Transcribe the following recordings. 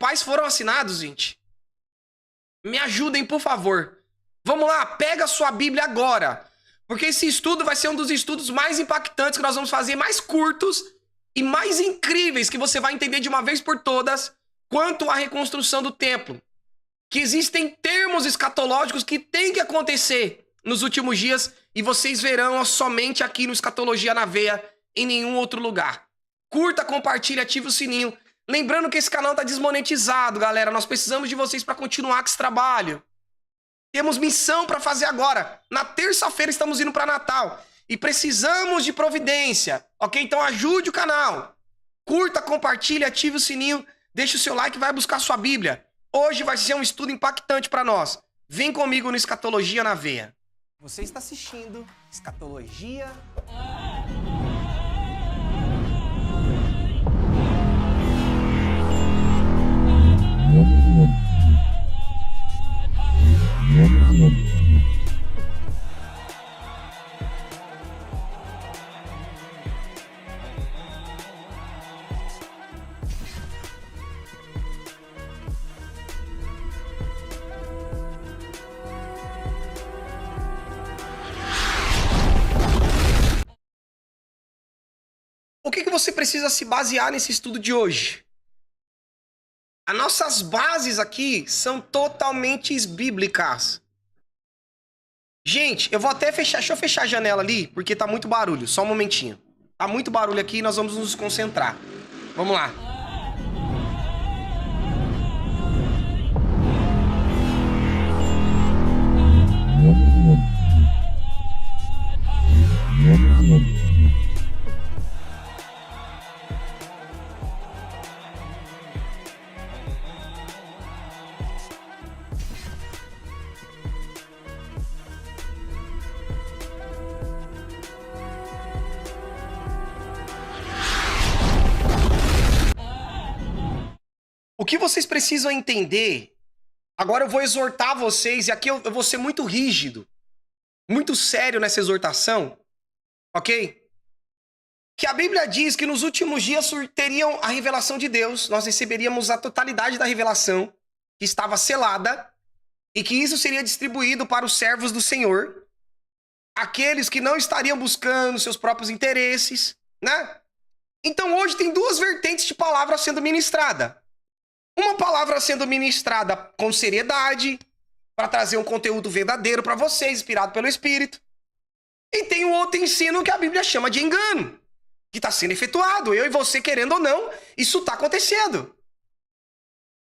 quais foram assinados, gente? Me ajudem, por favor. Vamos lá, pega a sua Bíblia agora. Porque esse estudo vai ser um dos estudos mais impactantes que nós vamos fazer, mais curtos e mais incríveis, que você vai entender de uma vez por todas quanto à reconstrução do templo. Que existem termos escatológicos que têm que acontecer nos últimos dias e vocês verão somente aqui no Escatologia na Veia, em nenhum outro lugar. Curta, compartilha, ative o sininho. Lembrando que esse canal tá desmonetizado, galera. Nós precisamos de vocês para continuar com esse trabalho. Temos missão para fazer agora. Na terça-feira estamos indo para Natal e precisamos de providência, ok? Então ajude o canal. Curta, compartilha, ative o sininho, deixa o seu like e vai buscar sua Bíblia. Hoje vai ser um estudo impactante para nós. Vem comigo no Escatologia na Veia. Você está assistindo Escatologia. O que você precisa se basear nesse estudo de hoje? As nossas bases aqui são totalmente bíblicas. Gente, eu vou até fechar, deixa eu fechar a janela ali, porque tá muito barulho, só um momentinho. Tá muito barulho aqui e nós vamos nos concentrar. Vamos lá. O que vocês precisam entender, agora eu vou exortar vocês, e aqui eu vou ser muito rígido, muito sério nessa exortação, ok? Que a Bíblia diz que nos últimos dias teriam a revelação de Deus, nós receberíamos a totalidade da revelação, que estava selada, e que isso seria distribuído para os servos do Senhor, aqueles que não estariam buscando seus próprios interesses, né? Então hoje tem duas vertentes de palavra sendo ministrada. Uma palavra sendo ministrada com seriedade, para trazer um conteúdo verdadeiro para vocês, inspirado pelo Espírito. E tem um outro ensino que a Bíblia chama de engano, que está sendo efetuado. Eu e você, querendo ou não, isso está acontecendo.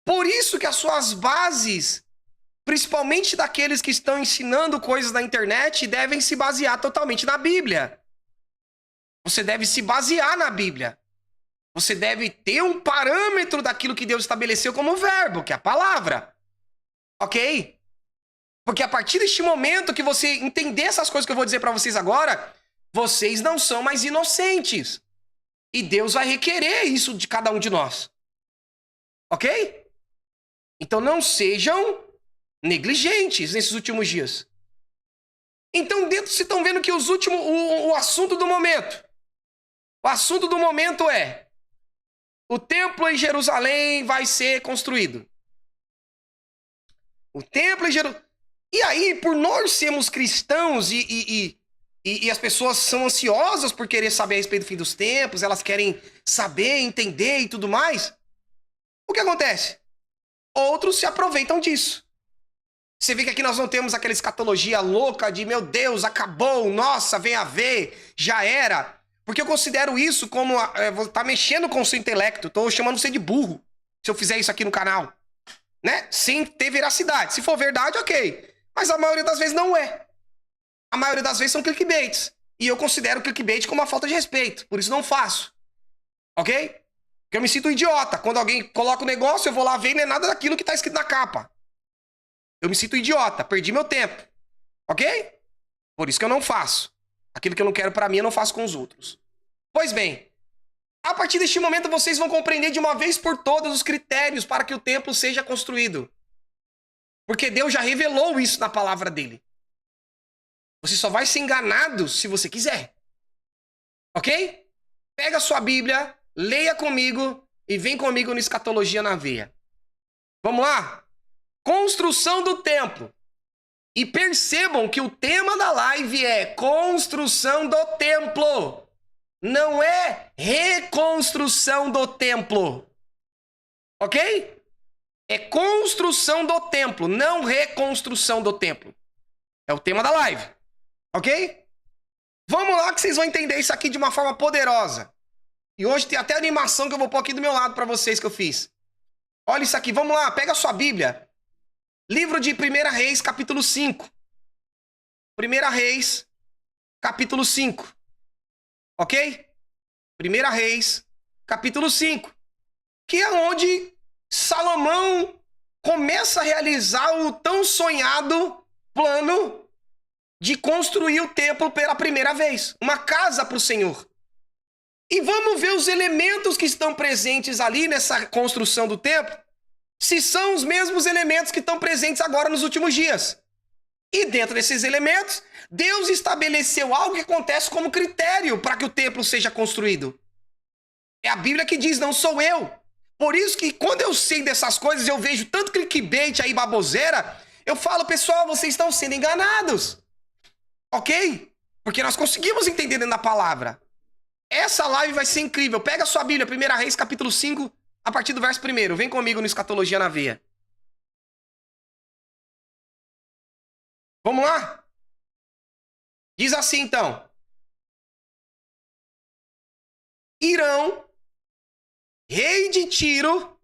Por isso que as suas bases, principalmente daqueles que estão ensinando coisas na internet, devem se basear totalmente na Bíblia. Você deve se basear na Bíblia. Você deve ter um parâmetro daquilo que Deus estabeleceu como verbo, que é a palavra. Ok? Porque a partir deste momento que você entender essas coisas que eu vou dizer para vocês agora, vocês não são mais inocentes. E Deus vai requerer isso de cada um de nós. Ok? Então não sejam negligentes nesses últimos dias. Então dentro vocês estão vendo que o assunto do momento. O assunto do momento é: o templo em Jerusalém vai ser construído. O templo em Jerusalém. E aí, por nós sermos cristãos e as pessoas são ansiosas por querer saber a respeito do fim dos tempos, elas querem saber, entender e tudo mais, o que acontece? Outros se aproveitam disso. Você vê que aqui nós não temos aquela escatologia louca de, meu Deus, acabou, nossa, vem a ver, já era. Porque eu considero isso como tá mexendo com o seu intelecto. Tô chamando você de burro se eu fizer isso aqui no canal, né? Sem ter veracidade. Se for verdade, ok. Mas a maioria das vezes não é. A maioria das vezes são clickbaits. E eu considero clickbait como uma falta de respeito. Por isso não faço. Ok? Porque eu me sinto idiota. Quando alguém coloca o negócio, eu vou lá ver e não é nada daquilo que tá escrito na capa. Eu me sinto idiota. Perdi meu tempo. Ok? Por isso que eu não faço. Aquilo que eu não quero pra mim, eu não faço com os outros. Pois bem, a partir deste momento vocês vão compreender de uma vez por todas os critérios para que o templo seja construído. Porque Deus já revelou isso na palavra dele. Você só vai ser enganado se você quiser. Ok? Pega a sua Bíblia, leia comigo e vem comigo no Escatologia na Veia. Vamos lá? Construção do templo. E percebam que o tema da live é construção do templo. Não é reconstrução do templo. Ok? É construção do templo, não reconstrução do templo. É o tema da live. Ok? Vamos lá que vocês vão entender isso aqui de uma forma poderosa. E hoje tem até animação que eu vou pôr aqui do meu lado para vocês que eu fiz. Olha isso aqui, vamos lá, pega a sua Bíblia. Livro de 1 Reis, capítulo 5. 1 Reis, capítulo 5. Ok? 1 Reis, capítulo 5. Que é onde Salomão começa a realizar o tão sonhado plano de construir o templo pela primeira vez. Uma casa para o Senhor. E vamos ver os elementos que estão presentes ali nessa construção do templo, se são os mesmos elementos que estão presentes agora nos últimos dias. E dentro desses elementos, Deus estabeleceu algo que acontece como critério para que o templo seja construído. É a Bíblia que diz, não sou eu. Por isso que quando eu sei dessas coisas, eu vejo tanto clickbait aí, baboseira, eu falo, pessoal, vocês estão sendo enganados. Ok? Porque nós conseguimos entender dentro da palavra. Essa live vai ser incrível. Pega a sua Bíblia, 1 Reis, capítulo 5, a partir do verso 1. Vem comigo no Escatologia na Veia. Vamos lá? Diz assim, então. Irão, rei de Tiro,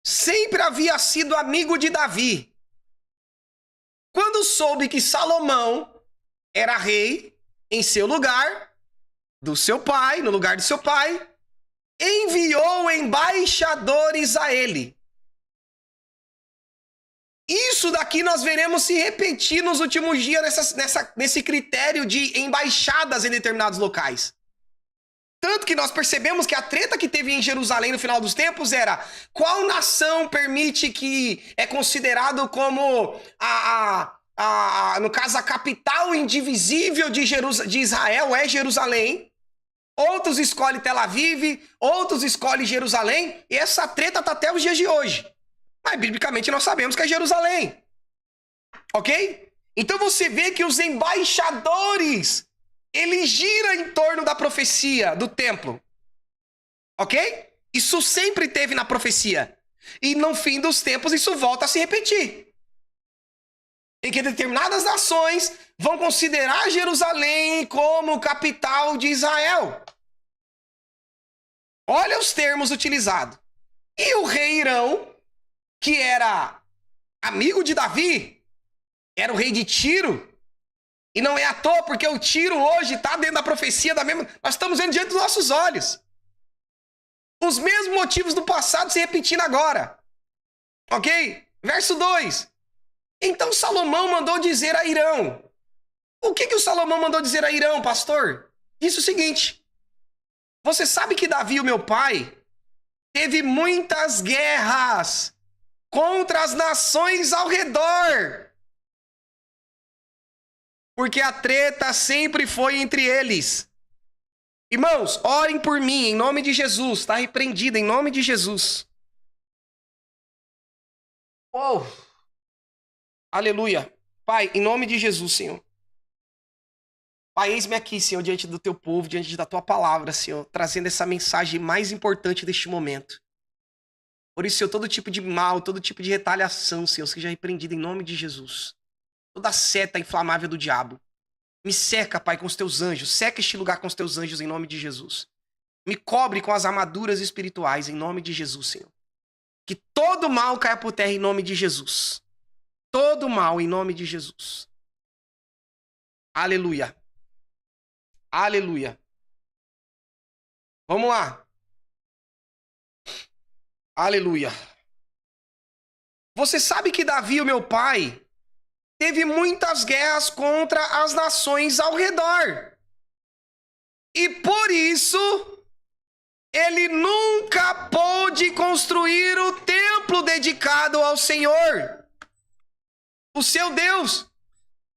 sempre havia sido amigo de Davi. Quando soube que Salomão era rei em seu lugar, do seu pai, no lugar de seu pai, enviou embaixadores a ele. Isso daqui nós veremos se repetir nos últimos dias nesse critério de embaixadas em determinados locais. Tanto que nós percebemos que a treta que teve em Jerusalém no final dos tempos era qual nação permite que é considerado como no caso, a capital indivisível de Israel é Jerusalém. Outros escolhem Tel Aviv, outros escolhem Jerusalém, e essa treta tá até os dias de hoje. Mas, biblicamente, nós sabemos que é Jerusalém. Ok? Então você vê que os embaixadores, eles giram em torno da profecia do templo. Ok? Isso sempre teve na profecia. E no fim dos tempos, isso volta a se repetir. Em que determinadas nações vão considerar Jerusalém como capital de Israel. Olha os termos utilizados. E o rei Irão, que era amigo de Davi, era o rei de Tiro. E não é à toa, porque o Tiro hoje está dentro da profecia da mesma... Nós estamos vendo diante dos nossos olhos. Os mesmos motivos do passado se repetindo agora. Ok? Verso 2. Então Salomão mandou dizer a Irão. O que o Salomão mandou dizer a Irão, pastor? Disse o seguinte. Você sabe que Davi, o meu pai, teve muitas guerras contra as nações ao redor. Porque a treta sempre foi entre eles. Irmãos, orem por mim, em nome de Jesus. Está repreendido, em nome de Jesus. Oh! Aleluia. Pai, em nome de Jesus, Senhor. Pai, eis-me aqui, Senhor, diante do teu povo, diante da tua palavra, Senhor, trazendo essa mensagem mais importante deste momento. Por isso, Senhor, todo tipo de mal, todo tipo de retaliação, Senhor, seja repreendido em nome de Jesus. Toda seta inflamável do diabo. Me seca, Pai, com os teus anjos. Seca este lugar com os teus anjos em nome de Jesus. Me cobre com as armaduras espirituais em nome de Jesus, Senhor. Que todo mal caia por terra em nome de Jesus. Todo mal em nome de Jesus. Aleluia. Aleluia. Vamos lá. Aleluia. Você sabe que Davi, o meu pai, teve muitas guerras contra as nações ao redor. E por isso, ele nunca pôde construir o templo dedicado ao Senhor, o seu Deus,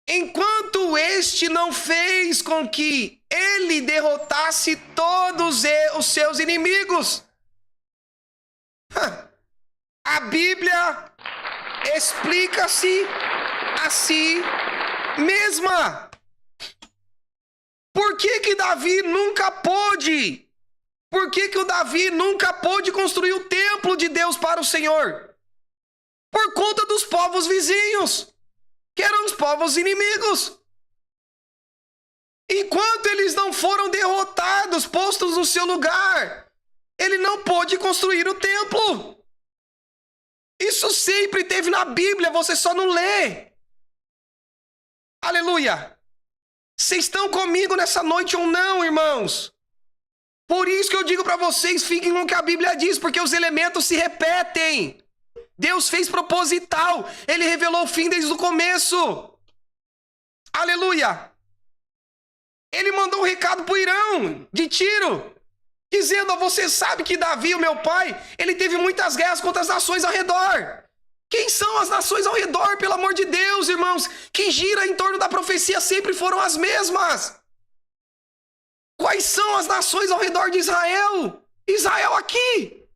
enquanto este não fez com que ele derrotasse todos os seus inimigos. A Bíblia explica-se a si mesma. Por que que Davi nunca pôde? Por que que o Davi nunca pôde construir o templo de Deus para o Senhor? Por conta dos povos vizinhos, que eram os povos inimigos. Enquanto eles não foram derrotados, postos no seu lugar, ele não pôde construir o templo. Isso sempre teve na Bíblia, você só não lê. Aleluia. Vocês estão comigo nessa noite ou não, irmãos? Por isso que eu digo para vocês, fiquem com o que a Bíblia diz, porque os elementos se repetem. Deus fez proposital. Ele revelou o fim desde o começo. Aleluia. Ele mandou um recado para o Irão, de Tiro, dizendo: você sabe que Davi, o meu pai, ele teve muitas guerras contra as nações ao redor. Quem são as nações ao redor, pelo amor de Deus, irmãos? Que gira em torno da profecia sempre foram as mesmas. Quais são as nações ao redor de Israel? Israel aqui.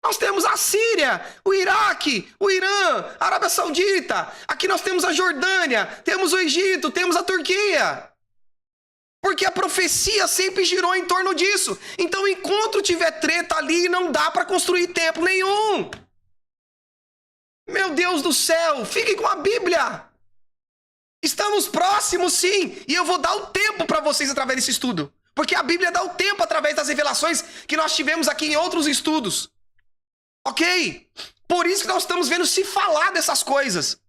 Nós temos a Síria, o Iraque, o Irã, a Arábia Saudita. Aqui nós temos a Jordânia, temos o Egito, temos a Turquia. Porque a profecia sempre girou em torno disso. Então, enquanto tiver treta ali, não dá para construir templo nenhum. Meu Deus do céu, fiquem com a Bíblia. Estamos próximos, sim. E eu vou dar o tempo para vocês através desse estudo. Porque a Bíblia dá o tempo através das revelações que nós tivemos aqui em outros estudos. Ok? Por isso que nós estamos vendo se falar dessas coisas.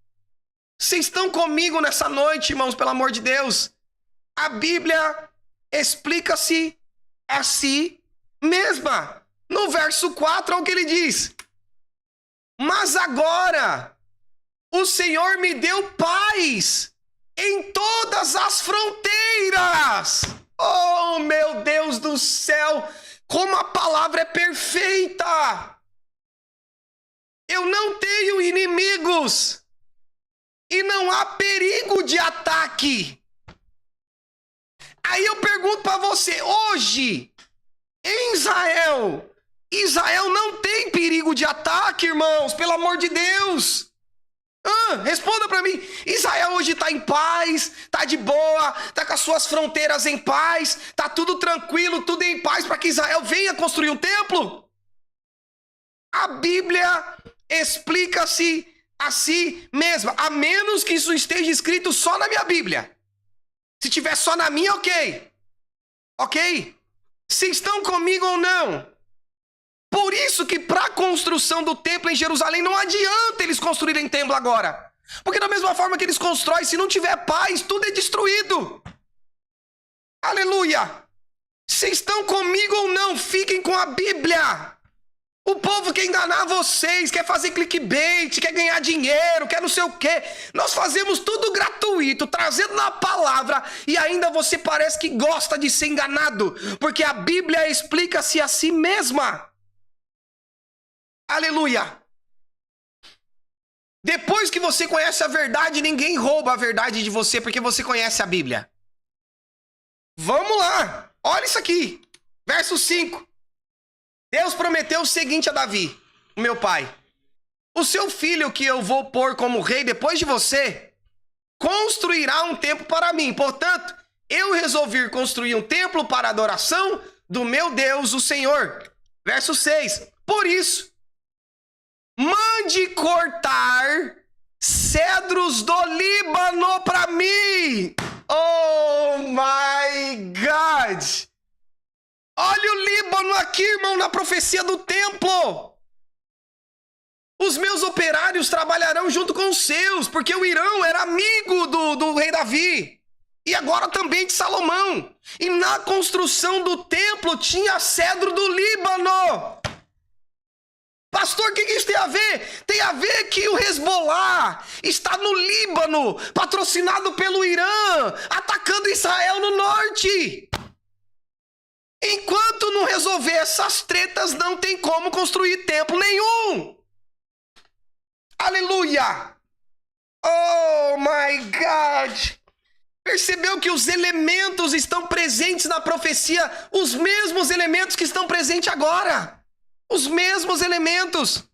Vocês estão comigo nessa noite, irmãos, pelo amor de Deus? A Bíblia explica-se a si mesma. No verso 4, olha o que ele diz. Mas agora o Senhor me deu paz em todas as fronteiras. Oh, meu Deus do céu, como a palavra é perfeita. Eu não tenho inimigos e não há perigo de ataque. Aí eu pergunto para você, hoje, em Israel, Israel não tem perigo de ataque, irmãos, pelo amor de Deus. Responda para mim, Israel hoje está em paz, está de boa, está com as suas fronteiras em paz, está tudo tranquilo, tudo em paz para que Israel venha construir um templo? A Bíblia explica-se a si mesma, a menos que isso esteja escrito só na minha Bíblia. Se tiver só na minha, ok. Ok? Se estão comigo ou não? Por isso que para a construção do templo em Jerusalém não adianta eles construírem templo agora. Porque da mesma forma que eles constroem, se não tiver paz, tudo é destruído. Aleluia! Se estão comigo ou não, fiquem com a Bíblia. O povo quer enganar vocês, quer fazer clickbait, quer ganhar dinheiro, quer não sei o quê. Nós fazemos tudo gratuito, trazendo na palavra, e ainda você parece que gosta de ser enganado, porque a Bíblia explica-se a si mesma. Aleluia! Depois que você conhece a verdade, ninguém rouba a verdade de você, porque você conhece a Bíblia. Vamos lá, olha isso aqui, verso 5. Deus prometeu o seguinte a Davi, o meu pai: o seu filho que eu vou pôr como rei depois de você, construirá um templo para mim. Portanto, eu resolvi construir um templo para a adoração do meu Deus, o Senhor. Verso 6. Por isso, mande cortar cedros do Líbano para mim. Oh my God! Olha o Líbano aqui, irmão, na profecia do templo. Os meus operários trabalharão junto com os seus, porque o Irão era amigo do rei Davi. E agora também de Salomão. E na construção do templo tinha cedro do Líbano. Pastor, o que isso tem a ver? Tem a ver que o Hezbollah está no Líbano, patrocinado pelo Irã, atacando Israel no norte. Enquanto não resolver essas tretas, não tem como construir templo nenhum. Aleluia! Oh my God! Percebeu que os elementos estão presentes na profecia, os mesmos elementos que estão presentes agora. Os mesmos elementos.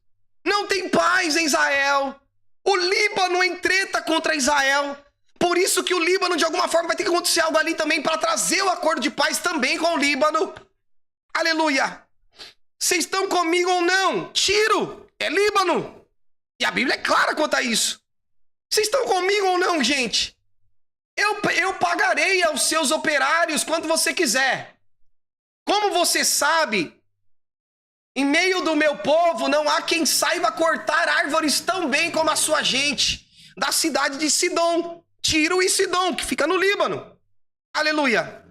Não tem paz em Israel. O Líbano em treta contra Israel. Por isso que o Líbano, de alguma forma, vai ter que acontecer algo ali também para trazer o acordo de paz também com o Líbano. Aleluia. Vocês estão comigo ou não? Tiro é Líbano. E a Bíblia é clara quanto a isso. Vocês estão comigo ou não, gente? Eu pagarei aos seus operários quando você quiser. Como você sabe, em meio do meu povo não há quem saiba cortar árvores tão bem como a sua gente, da cidade de Sidom, Tiro e Sidom, que fica no Líbano. Aleluia.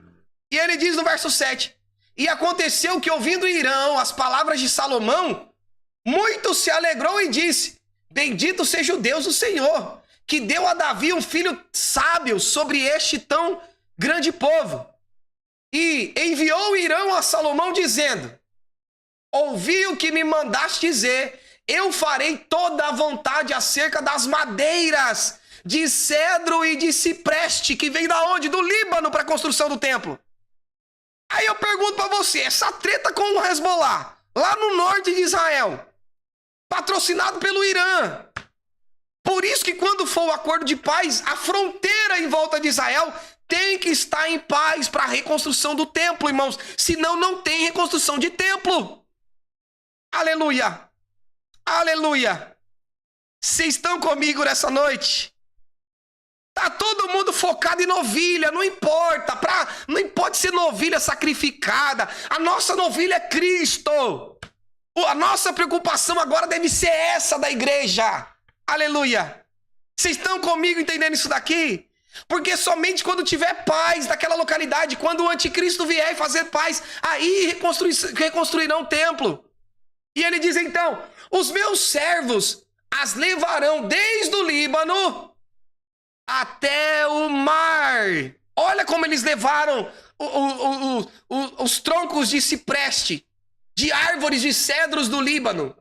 E ele diz no verso 7, e aconteceu que, ouvindo Irão as palavras de Salomão, muito se alegrou e disse, bendito seja o Deus do Senhor, que deu a Davi um filho sábio sobre este tão grande povo. E enviou Irão a Salomão dizendo, ouvi o que me mandaste dizer, eu farei toda a vontade acerca das madeiras de cedro e de cipreste, que vem da onde? Do Líbano, para a construção do templo. Aí eu pergunto para você, essa treta com o Hezbollah, lá no norte de Israel, patrocinado pelo Irã. Por isso que quando for o acordo de paz, a fronteira em volta de Israel tem que estar em paz para a reconstrução do templo, irmãos. Senão não tem reconstrução de templo. Aleluia. Aleluia. Vocês estão comigo nessa noite? Tá todo mundo focado em novilha, não importa. Não pode ser novilha sacrificada. A nossa novilha é Cristo. A nossa preocupação agora deve ser essa da igreja. Aleluia. Vocês estão comigo entendendo isso daqui? Porque somente quando tiver paz naquela localidade, quando o anticristo vier e fazer paz, aí reconstruirão o templo. E ele diz então, os meus servos as levarão desde o Líbano até o mar. Olha como eles levaram os troncos de cipreste, de árvores de cedros do Líbano.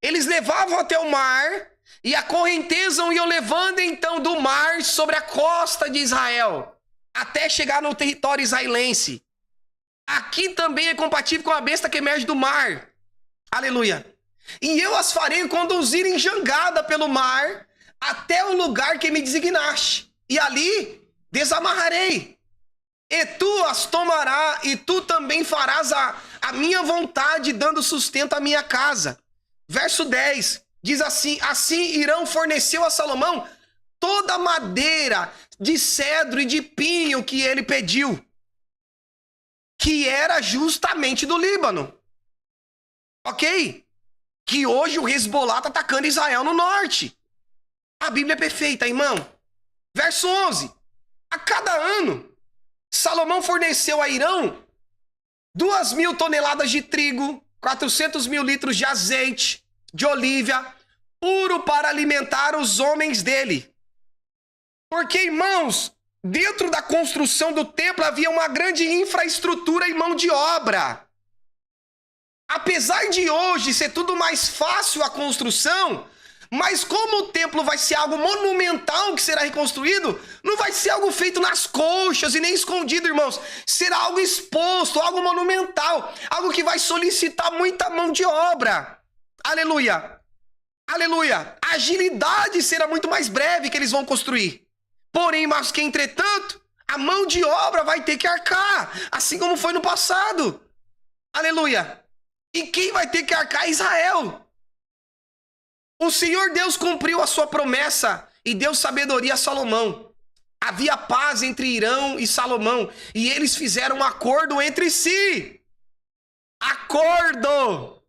Eles levavam até o mar e a correnteza iam levando então do mar sobre a costa de Israel, até chegar no território israelense. Aqui também é compatível com a besta que emerge do mar. Aleluia. E eu as farei conduzir em jangada pelo mar até o lugar que me designaste. E ali desamarrarei. E tu as tomarás, e tu também farás a minha vontade, dando sustento à minha casa. Verso 10, diz assim, assim Irão forneceu a Salomão toda a madeira de cedro e de pinho que ele pediu, que era justamente do Líbano. Ok? Que hoje o Hezbollah está atacando Israel no norte. A Bíblia é perfeita, irmão. Verso 11. A cada ano, Salomão forneceu a Irão 2.000 toneladas de trigo, 400 mil litros de azeite, de olívia, puro para alimentar os homens dele. Porque, irmãos, dentro da construção do templo havia uma grande infraestrutura e mão de obra. Apesar de hoje ser tudo mais fácil a construção, mas como o templo vai ser algo monumental que será reconstruído, não vai ser algo feito nas coxas e nem escondido, irmãos. Será algo exposto, algo monumental, algo que vai solicitar muita mão de obra. Aleluia. Aleluia. A agilidade será muito mais breve que eles vão construir. Porém, mas que entretanto, a mão de obra vai ter que arcar, assim como foi no passado. Aleluia. E quem vai ter que arcar é Israel. O Senhor Deus cumpriu a sua promessa e deu sabedoria a Salomão. Havia paz entre Irão e Salomão e eles fizeram um acordo entre si. Acordo!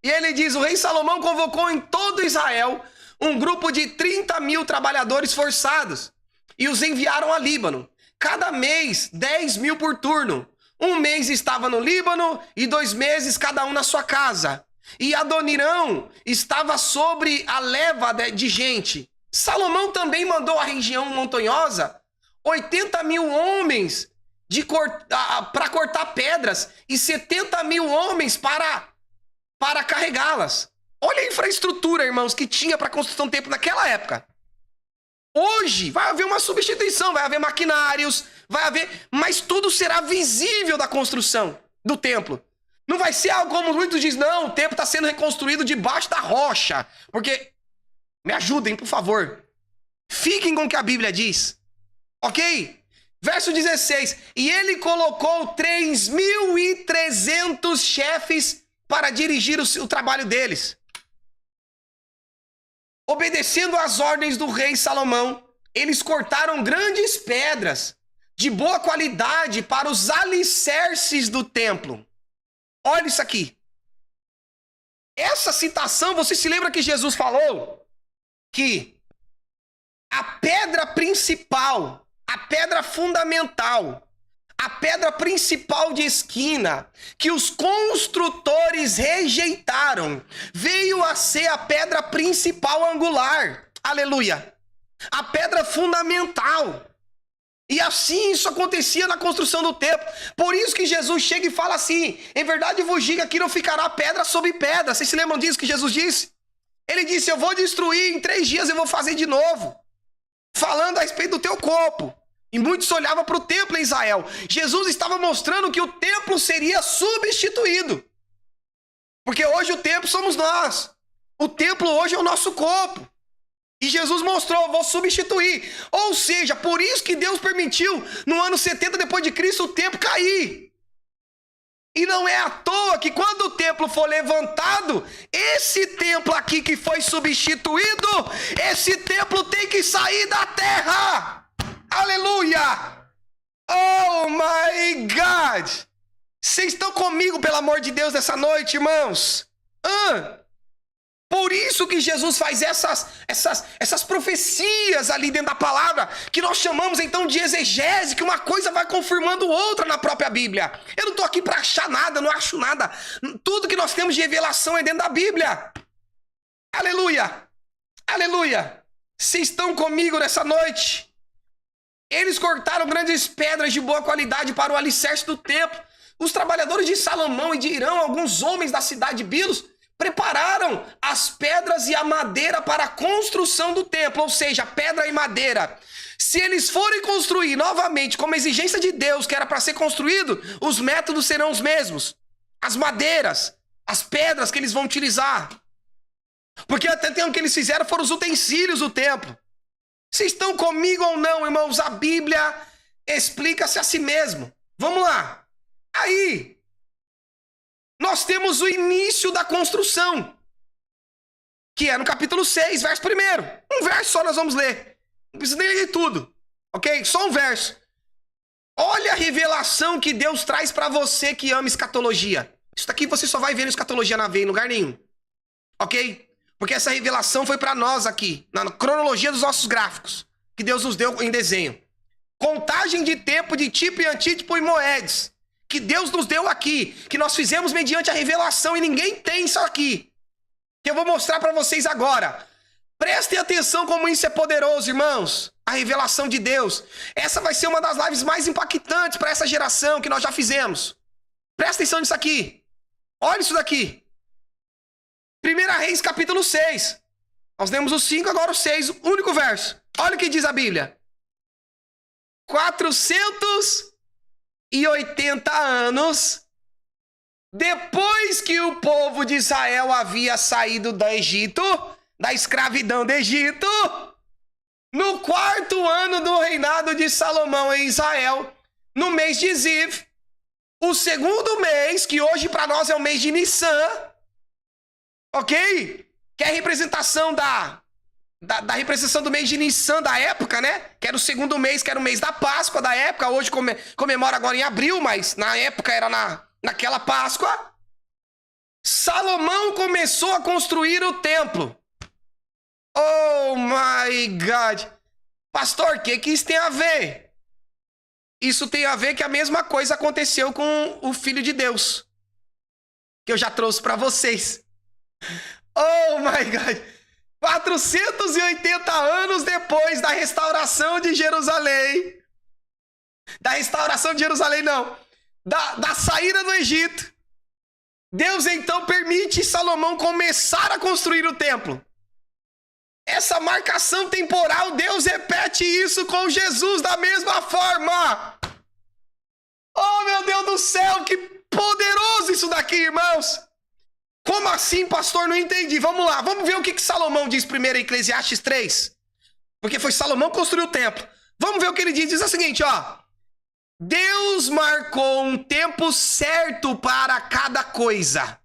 E ele diz, o rei Salomão convocou em todo Israel um grupo de 30.000 trabalhadores forçados e os enviaram a Líbano. Cada mês, 10.000 por turno. Um mês estava no Líbano e 2 meses cada um na sua casa. E Adonirão estava sobre a leva de gente. Salomão também mandou à região montanhosa 80.000 homens para cortar pedras e 70.000 homens para carregá-las. Olha a infraestrutura, irmãos, que tinha para construção do templo naquela época. Hoje vai haver uma substituição, vai haver maquinários, mas tudo será visível da construção do templo. Não vai ser algo como muitos dizem, não, o templo está sendo reconstruído debaixo da rocha. Porque, me ajudem, por favor. Fiquem com o que a Bíblia diz. Ok? Verso 16. E ele colocou 3.300 chefes para dirigir o trabalho deles. Obedecendo às ordens do rei Salomão, eles cortaram grandes pedras de boa qualidade para os alicerces do templo. Olha isso aqui. Essa citação, você se lembra que Jesus falou que a pedra principal, a pedra fundamental, a pedra principal de esquina, que os construtores rejeitaram, veio a ser a pedra principal angular. Aleluia! A pedra fundamental. E assim isso acontecia na construção do templo. Por isso que Jesus chega e fala assim: em verdade vos digo, aqui não ficará pedra sobre pedra. Vocês se lembram disso que Jesus disse? Ele disse: eu vou destruir, em 3 dias eu vou fazer de novo. Falando a respeito do teu corpo. E muitos olhavam para o templo em Israel. Jesus estava mostrando que o templo seria substituído. Porque hoje o templo somos nós. O templo hoje é o nosso corpo. E Jesus mostrou, vou substituir. Ou seja, por isso que Deus permitiu, no ano 70 depois de Cristo, o templo cair. E não é à toa que quando o templo for levantado, esse templo aqui que foi substituído, esse templo tem que sair da terra. Aleluia! Oh my God! Vocês estão comigo, pelo amor de Deus, nessa noite, irmãos? Por isso que Jesus faz essas profecias ali dentro da palavra, que nós chamamos então de exegese, que uma coisa vai confirmando outra na própria Bíblia. Eu não estou aqui para achar nada, não acho nada. Tudo que nós temos de revelação é dentro da Bíblia. Aleluia! Aleluia! Vocês estão comigo nessa noite? Eles cortaram grandes pedras de boa qualidade para o alicerce do templo. Os trabalhadores de Salomão e de Irão, alguns homens da cidade de Bilos, prepararam as pedras e a madeira para a construção do templo, ou seja, pedra e madeira. Se eles forem construir novamente, como exigência de Deus, que era para ser construído, os métodos serão os mesmos. As madeiras, as pedras que eles vão utilizar. Porque até o que eles fizeram foram os utensílios do templo. Vocês estão comigo ou não, irmãos? A Bíblia explica-se a si mesmo. Vamos lá. Aí, nós temos o início da construção, que é no capítulo 6, verso 1. Um verso só nós vamos ler. Não precisa nem ler tudo, ok? Só um verso. Olha a revelação que Deus traz para você que ama escatologia. Isso daqui você só vai ver no escatologia na veia, em lugar nenhum. Ok? Porque essa revelação foi para nós aqui, na cronologia dos nossos gráficos, que Deus nos deu em desenho. Contagem de tempo, de tipo e antítipo e moedas, que Deus nos deu aqui, que nós fizemos mediante a revelação, e ninguém tem isso aqui, que eu vou mostrar para vocês agora. Prestem atenção como isso é poderoso, irmãos. A revelação de Deus. Essa vai ser uma das lives mais impactantes para essa geração que nós já fizemos. Presta atenção nisso aqui. Olha isso daqui. 1 Reis, capítulo 6. Nós lemos o 5, agora o 6, o único verso. Olha o que diz a Bíblia. 480 anos depois que o povo de Israel havia saído do Egito, da escravidão do Egito, no 4º ano do reinado de Salomão em Israel, no mês de Ziv, o 2º mês, que hoje para nós é o mês de Nissan, ok? Que é a representação da representação do mês de Nissan da época, né? Que era o 2º mês, que era o mês da Páscoa da época. Hoje comemora agora em abril, mas na época era naquela Páscoa. Salomão começou a construir o templo. Oh my God! Pastor, o que isso tem a ver? Isso tem a ver que a mesma coisa aconteceu com o Filho de Deus, que eu já trouxe para vocês. Oh my God! 480 anos depois da restauração de Jerusalém. Da restauração de Jerusalém, não. Da saída do Egito. Deus então permite Salomão começar a construir o templo. Essa marcação temporal, Deus repete isso com Jesus da mesma forma. Oh, meu Deus do céu, que Poderoso isso daqui, irmãos. Como assim, pastor? Não entendi. Vamos lá, vamos ver o que Salomão diz primeiro em Eclesiastes 3. Porque foi Salomão que construiu o templo. Vamos ver o que ele diz. Diz o seguinte, ó. Deus marcou um tempo certo para cada coisa.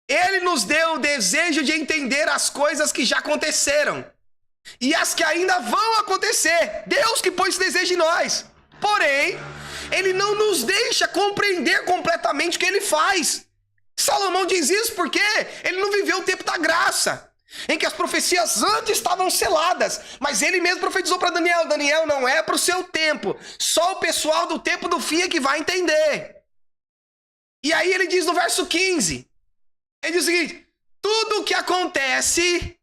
Ele nos deu o desejo de entender as coisas que já aconteceram e as que ainda vão acontecer. Deus que pôs esse desejo em nós. Porém, ele não nos deixa compreender completamente o que ele faz. Salomão diz isso porque ele não viveu o tempo da graça, em que as profecias antes estavam seladas, mas ele mesmo profetizou para Daniel: Daniel, não é para o seu tempo, só o pessoal do tempo do fim é que vai entender. E aí ele diz no verso 15, ele diz o seguinte: tudo o que acontece,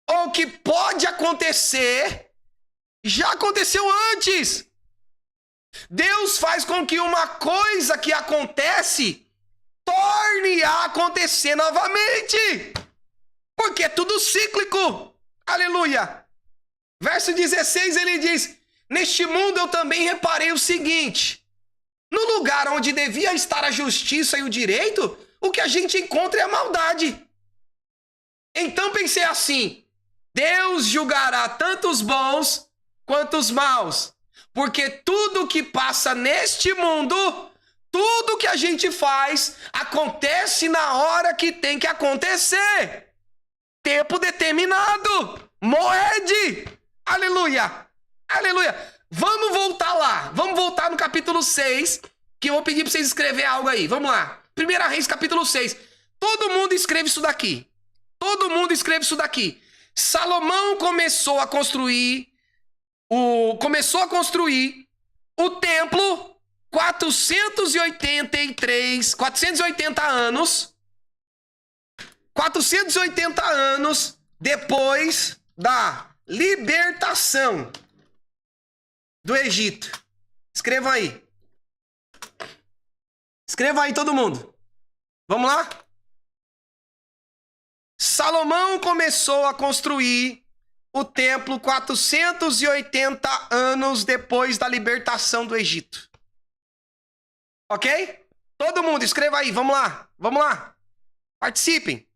ou que pode acontecer, já aconteceu antes. Deus faz com que uma coisa que acontece torne a acontecer novamente. Porque é tudo cíclico. Aleluia. Verso 16 ele diz: neste mundo eu também reparei o seguinte: no lugar onde devia estar a justiça e o direito, o que a gente encontra é a maldade. Então pensei assim: Deus julgará tanto os bons quanto os maus. Porque tudo que passa neste mundo, tudo que a gente faz, acontece na hora que tem que acontecer. Tempo determinado. Moede. Aleluia. Aleluia. Vamos voltar lá. Vamos voltar no capítulo 6, que eu vou pedir para vocês escrever algo aí. Vamos lá. 1 Reis, capítulo 6. Todo mundo escreve isso daqui. Todo mundo escreve isso daqui. Salomão começou a construir o templo 480 anos. 480 anos depois da libertação do Egito. Escreva aí. Escreva aí todo mundo. Vamos lá? Salomão começou a construir o templo 480 anos depois da libertação do Egito. Ok? Todo mundo, escreva aí. Vamos lá. Vamos lá. Participem.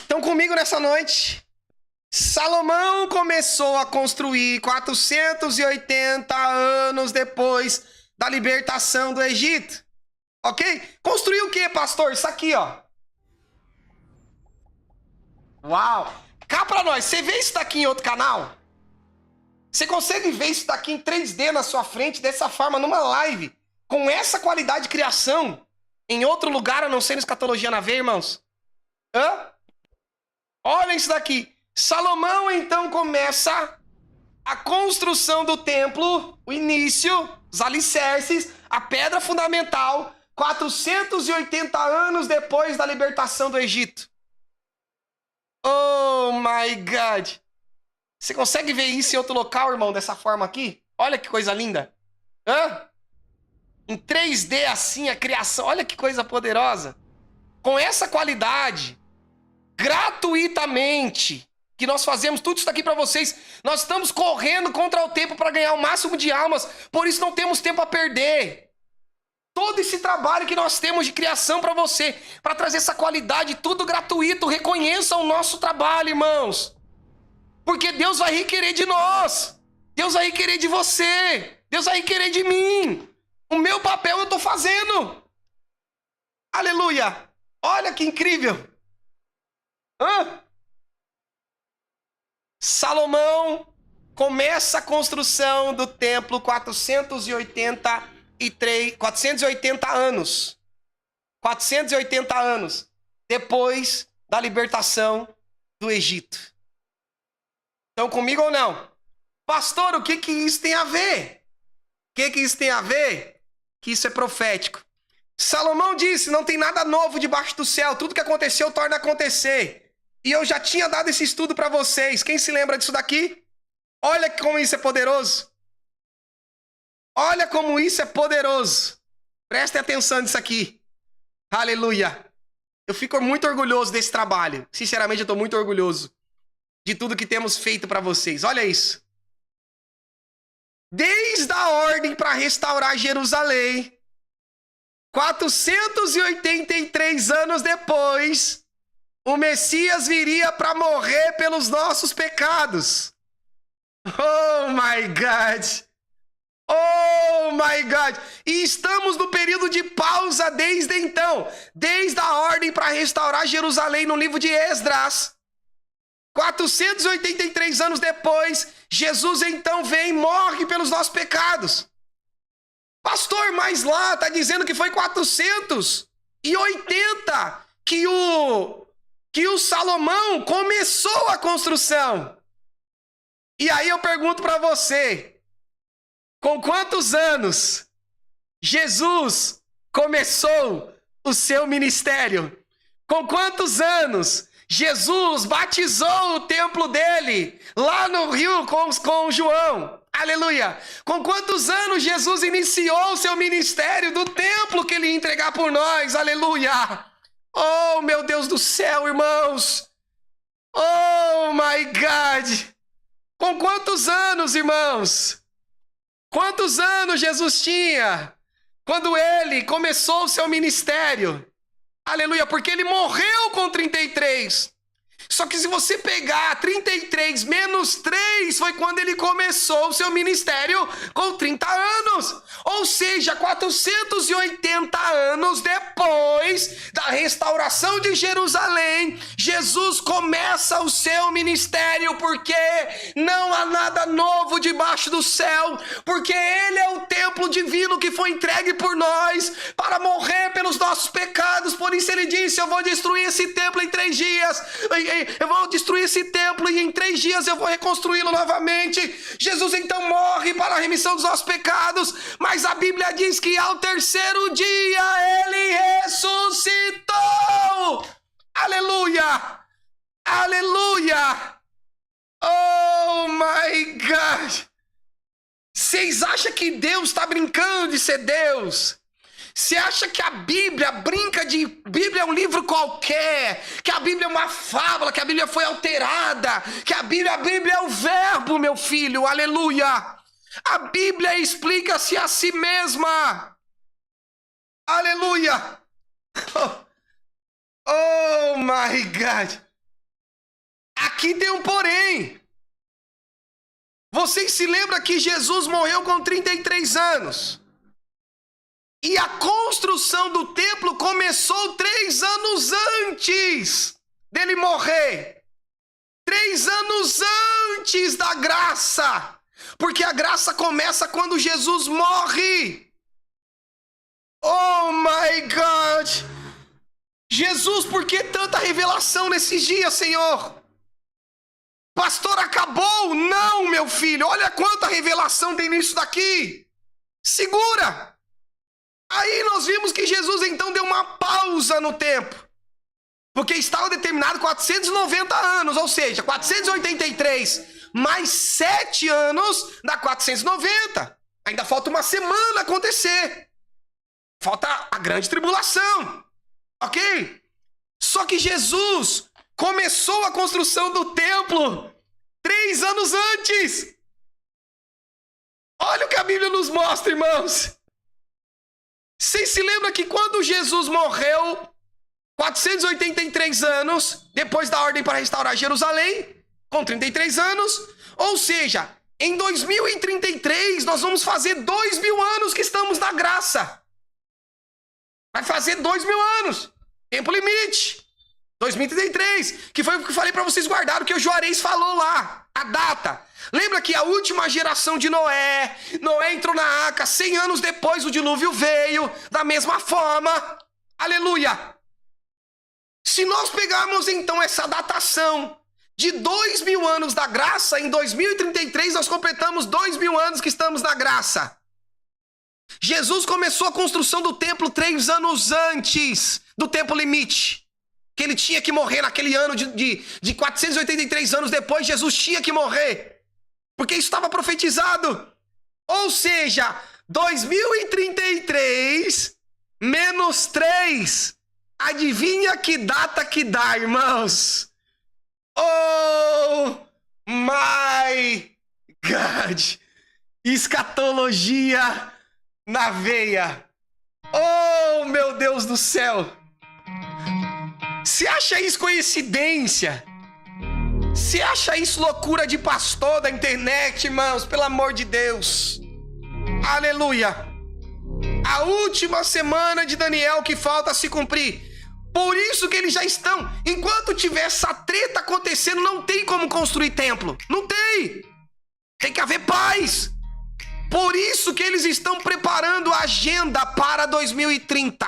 Estão comigo nessa noite? Salomão começou a construir 480 anos depois da libertação do Egito. Ok? Construiu o quê, pastor? Isso aqui, ó. Uau! Cá pra nós, você vê isso daqui em outro canal? Você consegue ver isso daqui em 3D na sua frente, dessa forma, numa live, com essa qualidade de criação, em outro lugar, a não ser no Escatologia na Veia, irmãos? Hã? Olha isso daqui. Salomão, então, começa a construção do templo, o início, os alicerces, a pedra fundamental, 480 anos depois da libertação do Egito. Oh, my God. Você consegue ver isso em outro local, irmão, dessa forma aqui? Olha que coisa linda. Hã? Em 3D, assim, a criação. Olha que coisa poderosa. Com essa qualidade, gratuitamente, que nós fazemos tudo isso daqui para vocês. Nós estamos correndo contra o tempo para ganhar o máximo de almas. Por isso não temos tempo a perder. Todo esse trabalho que nós temos de criação para você, para trazer essa qualidade, tudo gratuito. Reconheça o nosso trabalho, irmãos. Porque Deus vai requerer de nós. Deus vai requerer de você. Deus vai requerer de mim. O meu papel eu estou fazendo. Aleluia. Olha que incrível. Hã? Salomão começa a construção do templo 480 anos. 480 anos depois da libertação do Egito. Estão comigo ou não? Pastor, o que isso tem a ver? O que isso tem a ver? que isso é profético. Salomão disse, não tem nada novo debaixo do céu, tudo que aconteceu torna a acontecer. E eu já tinha dado esse estudo para vocês. Quem se lembra disso daqui? Olha como isso é poderoso. Olha como isso é poderoso. Prestem atenção nisso aqui. Aleluia. Eu fico muito orgulhoso desse trabalho. Sinceramente, eu estou muito orgulhoso de tudo que temos feito para vocês. Olha isso. Desde a ordem para restaurar Jerusalém, 483 anos depois, o Messias viria para morrer pelos nossos pecados. Oh my God! Oh my God! E estamos no período de pausa desde então. Desde a ordem para restaurar Jerusalém no livro de Esdras. 483 anos depois, Jesus então vem e morre pelos nossos pecados. Pastor, mas lá está dizendo que foi 480 que o Salomão começou a construção. E aí eu pergunto para você, com quantos anos Jesus começou o seu ministério? Com quantos anos Jesus batizou o templo dele lá no rio com João? Aleluia! Com quantos anos Jesus iniciou o seu ministério do templo que ele ia entregar por nós? Aleluia! Oh, meu Deus do céu, irmãos! Oh, my God! Com quantos anos, irmãos? Quantos anos Jesus tinha quando ele começou o seu ministério? Aleluia, porque ele morreu com 33. Só que se você pegar 33 menos 3, foi quando ele começou o seu ministério com 30 anos. Ou seja, 480 anos depois da restauração de Jerusalém, Jesus começa o seu ministério, porque não há nada novo debaixo do céu, porque ele é o templo divino que foi entregue por nós para morrer pelos nossos pecados. Por isso ele disse, eu vou destruir esse templo em 3 dias. Eu vou destruir esse templo e em 3 dias eu vou reconstruí-lo novamente. Jesus então morre para a remissão dos nossos pecados, mas a Bíblia diz que ao 3º dia ele ressuscitou. Aleluia! Aleluia! Oh my God! Vocês acham que Deus está brincando de ser Deus? Você acha que a Bíblia brinca de... Bíblia é um livro qualquer, que a Bíblia é uma fábula, que a Bíblia foi alterada, que a Bíblia é o verbo, meu filho, aleluia. A Bíblia explica-se a si mesma, aleluia. Oh my God. Aqui tem um porém. Vocês se lembram que Jesus morreu com 33 anos? E a construção do templo começou 3 anos antes dele morrer. 3 anos antes da graça. Porque a graça começa quando Jesus morre. Oh my God! Jesus, por que tanta revelação nesses dias, Senhor? Pastor, acabou? Não, meu filho. Olha quanta revelação tem nisso daqui. Segura! Aí nós vimos que Jesus então deu uma pausa no tempo, porque estava determinado 490 anos, ou seja, 483 mais 7 anos dá 490. Ainda falta uma semana acontecer. Falta a grande tribulação, ok? Só que Jesus começou a construção do templo 3 anos antes. Olha o que a Bíblia nos mostra, irmãos. Vocês se lembram que quando Jesus morreu, 483 anos, depois da ordem para restaurar Jerusalém, com 33 anos, ou seja, em 2033 nós vamos fazer 2000 anos que estamos na graça. Vai fazer 2000 anos, tempo limite, 2033, que foi o que eu falei para vocês guardarem, o que o Juarez falou lá, a data. Lembra que a última geração de Noé entrou na arca, 100 anos depois o dilúvio veio, da mesma forma, aleluia. Se nós pegarmos então essa datação de 2000 anos da graça, em 2033 nós completamos 2000 anos que estamos na graça. Jesus começou a construção do templo 3 anos antes do tempo limite. Que ele tinha que morrer naquele ano de 483 anos depois, Jesus tinha que morrer. Porque isso estava profetizado. Ou seja, 2033 menos 3. Adivinha que data que dá, irmãos? Oh my God! Escatologia na veia. Oh, meu Deus do céu! Você acha isso coincidência? Você acha isso loucura de pastor da internet, irmãos? Pelo amor de Deus. Aleluia. A última semana de Daniel que falta se cumprir. Por isso que eles já estão. Enquanto tiver essa treta acontecendo, não tem como construir templo. Não tem. Tem que haver paz. Por isso que eles estão preparando a agenda para 2030.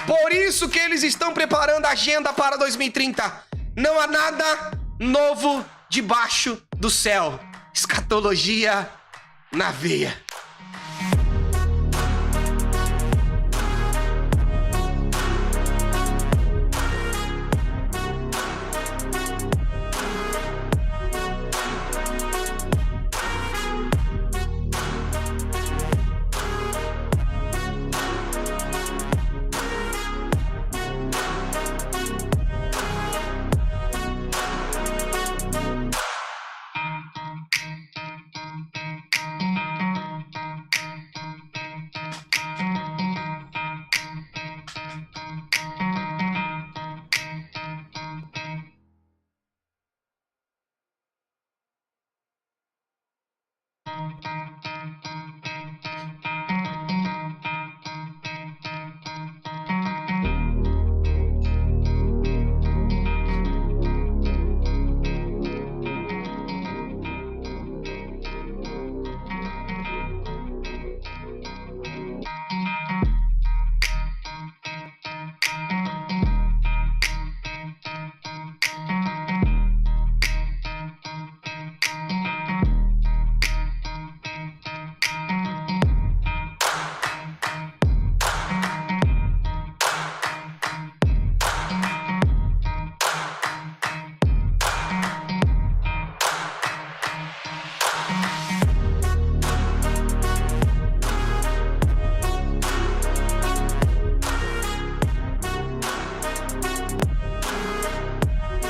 Por isso que eles estão preparando a agenda para 2030. Não há nada novo debaixo do céu. Escatologia na veia.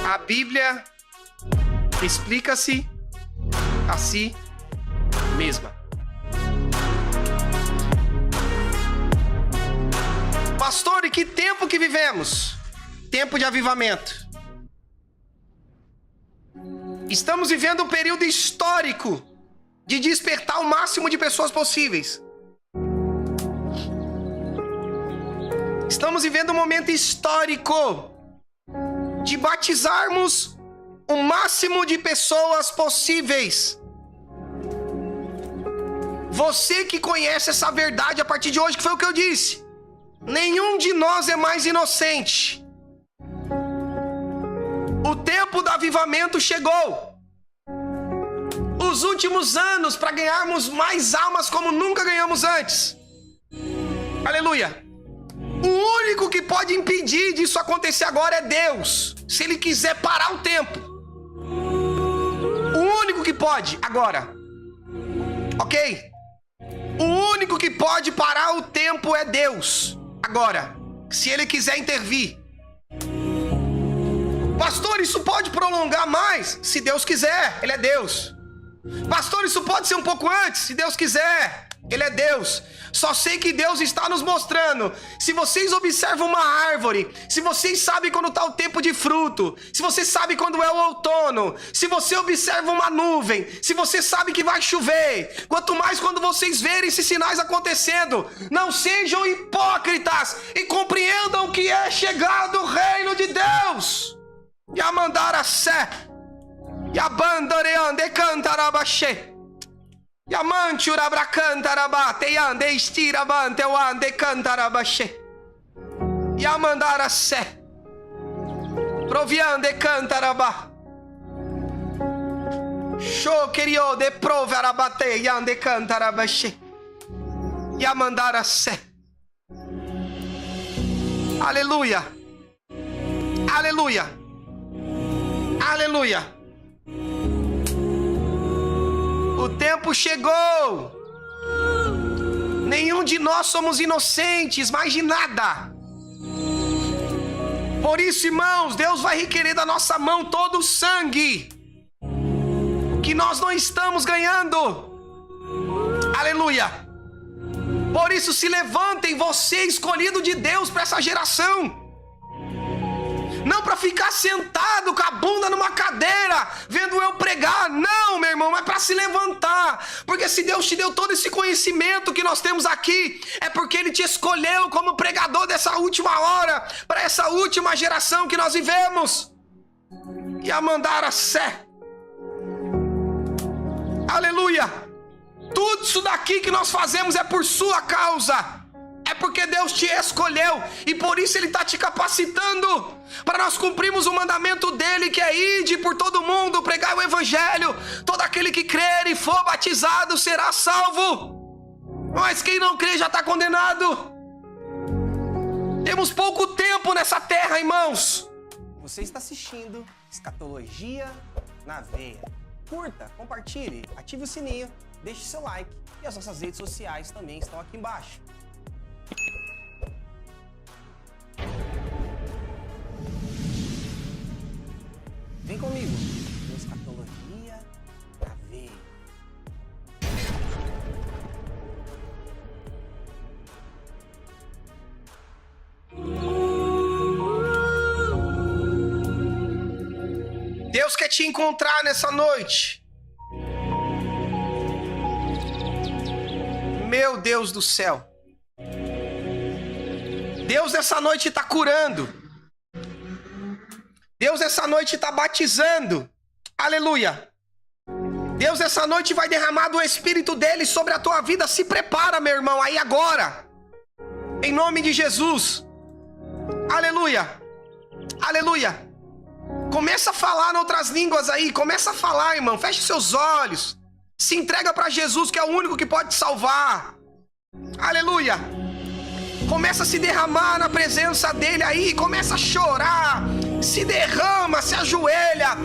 A Bíblia explica-se a si mesma. Pastor, e que tempo que vivemos? Tempo de avivamento. Estamos vivendo um período histórico de despertar o máximo de pessoas possíveis. Estamos vivendo um momento histórico de batizarmos o máximo de pessoas possíveis. Você que conhece essa verdade a partir de hoje, que foi o que eu disse. Nenhum de nós é mais inocente. O tempo do avivamento chegou. Os últimos anos para ganharmos mais almas como nunca ganhamos antes. Aleluia. O único que pode impedir disso acontecer agora é Deus. Se Ele quiser parar o tempo. O único que pode agora. Ok? O único que pode parar o tempo é Deus. Agora, se Ele quiser intervir. Pastor, isso pode prolongar mais? Se Deus quiser, Ele é Deus. Pastor, isso pode ser um pouco antes? Se Deus quiser, Ele é Deus. Só sei que Deus está nos mostrando. Se vocês observam uma árvore, se vocês sabem quando está o tempo de fruto, se você sabe quando é o outono, se você observa uma nuvem, se você sabe que vai chover, quanto mais quando vocês verem esses sinais acontecendo, não sejam hipócritas e compreendam que é chegado o reino de Deus. E a mandar a sé, e a bandoreande cantarabaxê. Yamante urabra cantarabate yande estirabante wande cantarabaxê. Yamandara sé. Proviande cantarabá. Show querio de prove arabate yande cantarabache. Yamandara sé. Aleluia. Aleluia. Aleluia. O tempo chegou. Nenhum de nós somos inocentes, mais de nada. Por isso, irmãos, Deus vai requerer da nossa mão todo o sangue que nós não estamos ganhando. Aleluia. Por isso, se levantem, você escolhido de Deus para essa geração. Não para ficar sentado com a bunda numa cadeira, vendo eu pregar. Não, meu irmão, é para se levantar. Porque se Deus te deu todo esse conhecimento que nós temos aqui, é porque Ele te escolheu como pregador dessa última hora, para essa última geração que nós vivemos. E a mandar a sé. Aleluia. Tudo isso daqui que nós fazemos é por sua causa. É porque Deus te escolheu e por isso Ele está te capacitando para nós cumprirmos o mandamento dEle, que é ide por todo mundo, pregar o Evangelho. Todo aquele que crer e for batizado será salvo, mas quem não crê já está condenado. Temos pouco tempo nessa terra, irmãos. Você está assistindo Escatologia na Veia. Curta, compartilhe, ative o sininho, deixe seu like e as nossas redes sociais também estão aqui embaixo. Vem comigo, no Escatologia na Veia. Deus quer te encontrar nessa noite. Meu Deus do céu. Deus nessa noite está curando. Deus essa noite está batizando. Aleluia. Deus essa noite vai derramar do Espírito dele sobre a tua vida. Se prepara, meu irmão, aí agora. Em nome de Jesus. Aleluia. Aleluia. Começa a falar em outras línguas aí. Começa a falar, irmão. Feche seus olhos. Se entrega para Jesus, que é o único que pode te salvar. Aleluia. Começa a se derramar na presença dele aí. Começa a chorar. Se derrama, se ajoelha.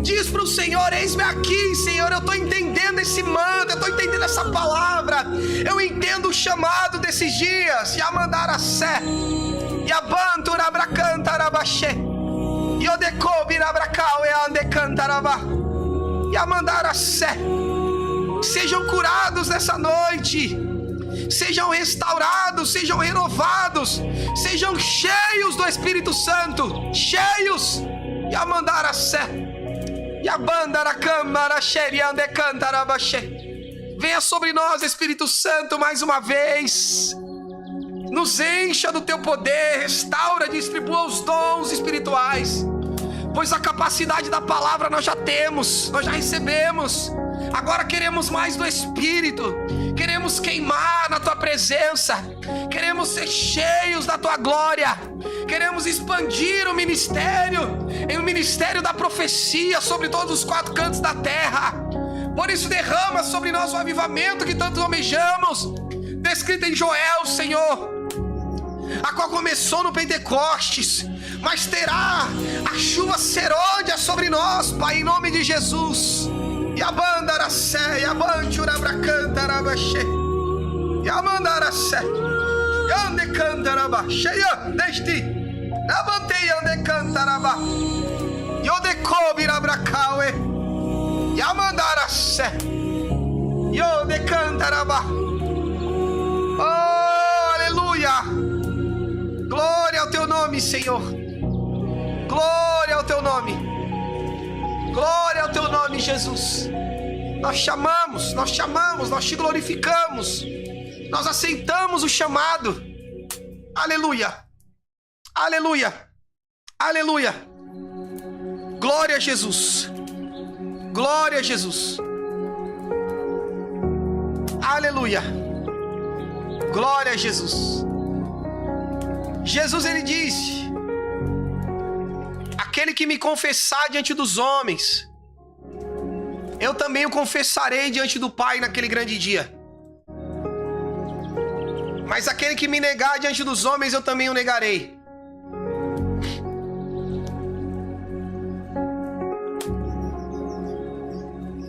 Diz para o Senhor, eis-me aqui, Senhor. Eu estou entendendo esse manto, eu estou entendendo essa palavra. Eu entendo o chamado desses dias. E a mandar a sé. E a bantura bracantarabachê. E o decobi na bracau e a decantarabá. E a mandar a sé. Sejam curados nessa noite. Sejam restaurados, sejam renovados, sejam cheios do Espírito Santo, cheios. E a mandar a sé. E a banda na câmara xeriande cantarabaxê. Venha sobre nós, Espírito Santo, mais uma vez. Nos encha do teu poder, restaura, distribua os dons espirituais. Pois a capacidade da palavra nós já temos, nós já recebemos. Agora queremos mais do Espírito. Queremos queimar na tua presença. Queremos ser cheios da tua glória. Queremos expandir o ministério da profecia sobre todos os 4 cantos da terra. Por isso derrama sobre nós o avivamento que tanto almejamos, descrito em Joel, Senhor, a qual começou no Pentecostes, mas terá a chuva serôdia sobre nós, Pai, em nome de Jesus. E a banda era sé, e a bantura bracanta arabaxê, e a manda era sé, e ande canta arabaxê, deste, a bantei ande canta arabá, e o decobi abracauê, e a manda era sé, e o decanta arabá. Oh, aleluia! Glória ao teu nome, Senhor. Glória ao teu nome. Glória ao teu nome, Jesus. Nós chamamos, nós te glorificamos. Nós aceitamos o chamado. Aleluia. Aleluia. Aleluia. Glória a Jesus. Glória a Jesus. Aleluia. Glória a Jesus. Jesus, ele disse: aquele que me confessar diante dos homens, eu também o confessarei diante do Pai naquele grande dia. Mas aquele que me negar diante dos homens, eu também o negarei.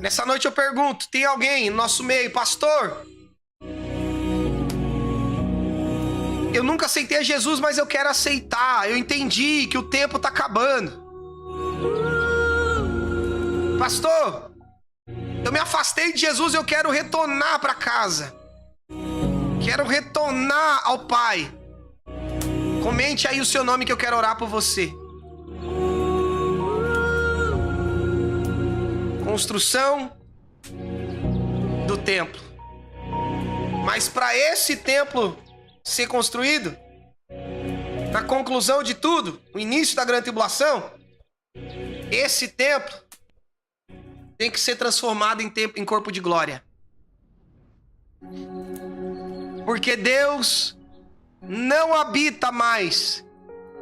Nessa noite eu pergunto, tem alguém no nosso meio, pastor? Eu nunca aceitei a Jesus, mas eu quero aceitar. Eu entendi que o tempo está acabando. Pastor, eu me afastei de Jesus e eu quero retornar para casa. Quero retornar ao Pai. Comente aí o seu nome que eu quero orar por você. Construção do templo. Mas para esse templo ser construído, na conclusão de tudo, no início da grande tribulação, esse templo tem que ser transformado em corpo de glória. Porque Deus não habita mais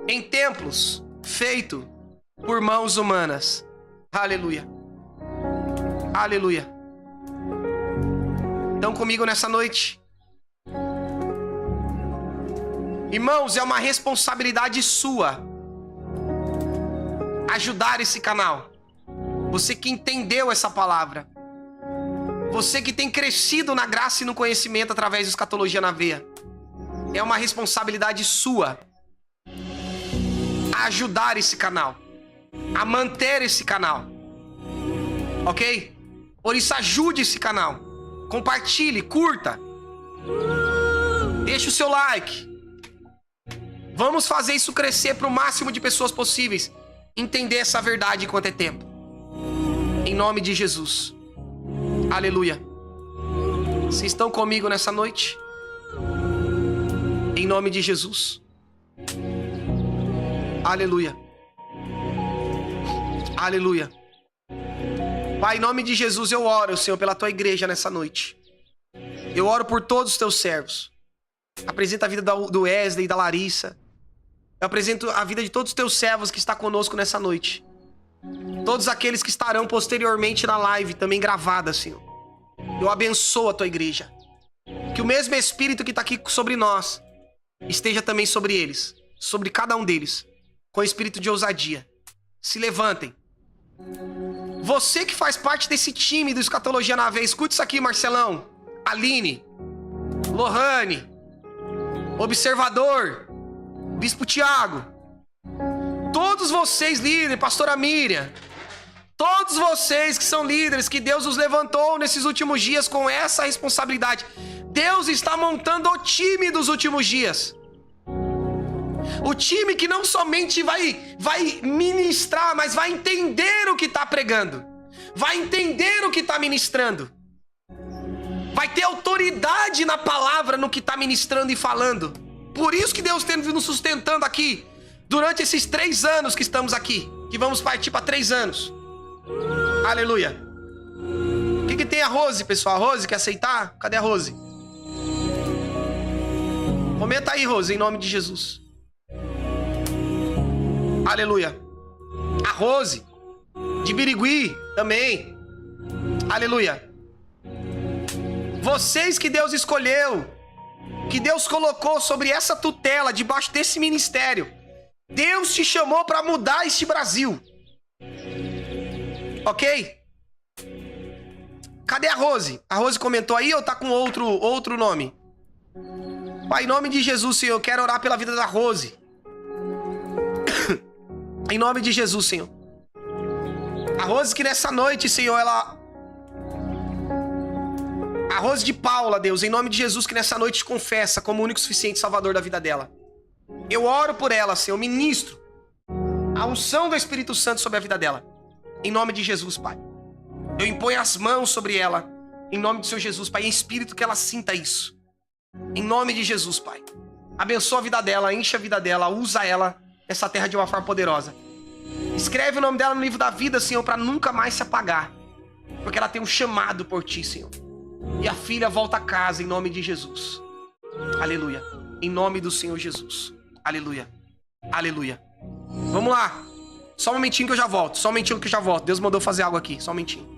em templos feitos por mãos humanas. Aleluia. Aleluia. Então comigo nessa noite. Irmãos, é uma responsabilidade sua ajudar esse canal. Você que entendeu essa palavra. Você que tem crescido na graça e no conhecimento através de Escatologia na Veia. É uma responsabilidade sua a ajudar esse canal, a manter esse canal. Ok? Por isso ajude esse canal. Compartilhe, curta. Deixe o seu like. Vamos fazer isso crescer para o máximo de pessoas possíveis. Entender essa verdade enquanto é tempo. Em nome de Jesus. Aleluia. Vocês estão comigo nessa noite? Em nome de Jesus. Aleluia. Aleluia. Pai, em nome de Jesus eu oro, Senhor, pela tua igreja nessa noite. Eu oro por todos os teus servos. Apresenta a vida do Wesley e da Larissa. Eu apresento a vida de todos os teus servos que está conosco nessa noite. Todos aqueles que estarão posteriormente na live, também gravada, Senhor. Eu abençoo a tua igreja. Que o mesmo Espírito que está aqui sobre nós esteja também sobre eles, sobre cada um deles, com espírito de ousadia. Se levantem. Você que faz parte desse time do Escatologia na Veia, escute isso aqui, Marcelão, Aline, Lohane, Observador, Bispo Tiago, todos vocês líderes, Pastora Miriam, todos vocês que são líderes, que Deus os levantou nesses últimos dias com essa responsabilidade. Deus está montando o time dos últimos dias. O time que não somente vai ministrar, mas vai entender o que está pregando. Vai entender o que está ministrando. Vai ter autoridade na palavra, no que está ministrando e falando. Por isso que Deus tem nos sustentando aqui, durante esses 3 anos que estamos aqui. Que vamos partir para 3 anos. Aleluia. O que tem a Rose, pessoal? A Rose quer aceitar? Cadê a Rose? Comenta aí, Rose, em nome de Jesus. Aleluia. A Rose, de Birigui, também. Aleluia. Vocês que Deus escolheu, que Deus colocou sobre essa tutela, debaixo desse ministério. Deus te chamou para mudar este Brasil. Ok? Cadê a Rose? A Rose comentou aí ou tá com outro nome? Pai, em nome de Jesus, Senhor, eu quero orar pela vida da Rose. Em nome de Jesus, Senhor. A Rose que nessa noite, Senhor, ela... A Rose de Paula, Deus, em nome de Jesus, que nessa noite te confessa como o único suficiente salvador da vida dela. Eu oro por ela, Senhor, ministro a unção do Espírito Santo sobre a vida dela. Em nome de Jesus, Pai. Eu imponho as mãos sobre ela. Em nome do Senhor Jesus, Pai. Em espírito que ela sinta isso. Em nome de Jesus, Pai. Abençoa a vida dela, enche a vida dela, usa ela nessa terra de uma forma poderosa. Escreve o nome dela no livro da vida, Senhor, para nunca mais se apagar. Porque ela tem um chamado por Ti, Senhor. E a filha volta a casa em nome de Jesus. Aleluia. Em nome do Senhor Jesus. Aleluia. Aleluia. Vamos lá. Só um momentinho que eu já volto. Só um momentinho que eu já volto. Deus mandou fazer algo aqui. Só um momentinho.